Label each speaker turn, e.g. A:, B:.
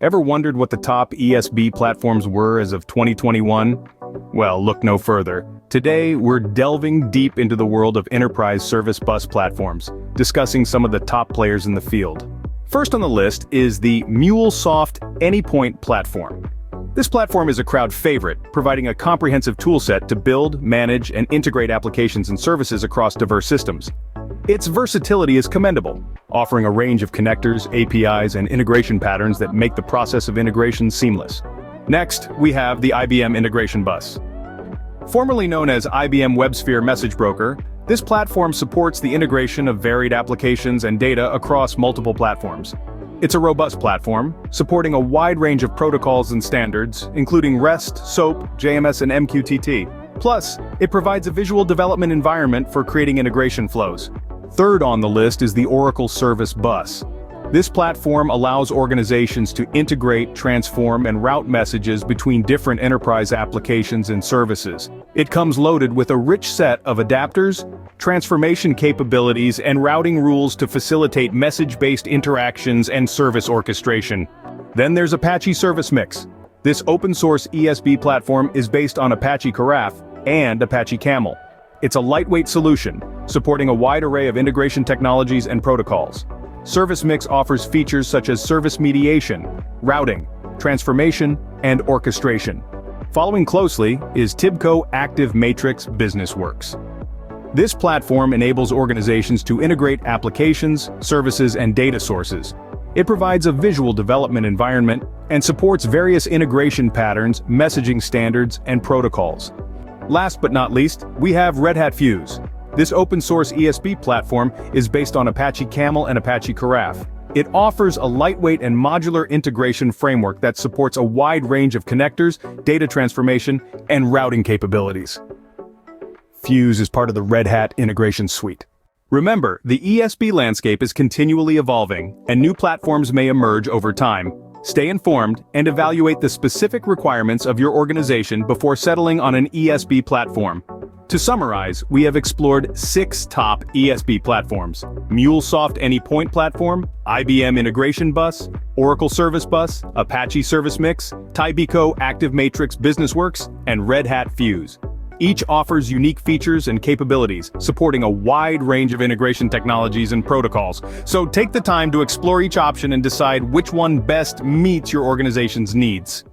A: Ever wondered what the top ESB platforms were as of 2021? Well, look no further. Today, we're delving deep into the world of enterprise service bus platforms, discussing some of the top players in the field. First on the list is the MuleSoft Anypoint platform. This platform is a crowd favorite, providing a comprehensive toolset to build, manage, and integrate applications and services across diverse systems. Its versatility is commendable, offering a range of connectors, APIs, and integration patterns that make the process of integration seamless. Next, we have the IBM Integration Bus. Formerly known as IBM WebSphere Message Broker, this platform supports the integration of varied applications and data across multiple platforms. It's a robust platform, supporting a wide range of protocols and standards, including REST, SOAP, JMS, and MQTT. Plus, it provides a visual development environment for creating integration flows. Third on the list is the Oracle Service Bus. This platform allows organizations to integrate, transform, and route messages between different enterprise applications and services. It comes loaded with a rich set of adapters, transformation capabilities, and routing rules to facilitate message-based interactions and service orchestration. Then there's Apache Service Mix. This open-source ESB platform is based on Apache Carafe and Apache Camel. It's a lightweight solution, supporting a wide array of integration technologies and protocols. Service Mix offers features such as service mediation, routing, transformation, and orchestration. Following closely is TIBCO Active Matrix BusinessWorks. This platform enables organizations to integrate applications, services, and data sources. It provides a visual development environment and supports various integration patterns, messaging standards, and protocols. Last but not least, we have Red Hat Fuse. This open-source ESB platform is based on Apache Camel and Apache Carafe. It offers a lightweight and modular integration framework that supports a wide range of connectors, data transformation, and routing capabilities. Fuse is part of the Red Hat integration suite. Remember, the ESB landscape is continually evolving, and new platforms may emerge over time. Stay informed and evaluate the specific requirements of your organization before settling on an ESB platform. To summarize, we have explored 6 top ESB platforms: MuleSoft Anypoint platform, IBM Integration Bus, Oracle Service Bus, Apache Service Mix, TIBCO Active Matrix BusinessWorks, and Red Hat Fuse. Each offers unique features and capabilities, supporting a wide range of integration technologies and protocols. So take the time to explore each option and decide which one best meets your organization's needs.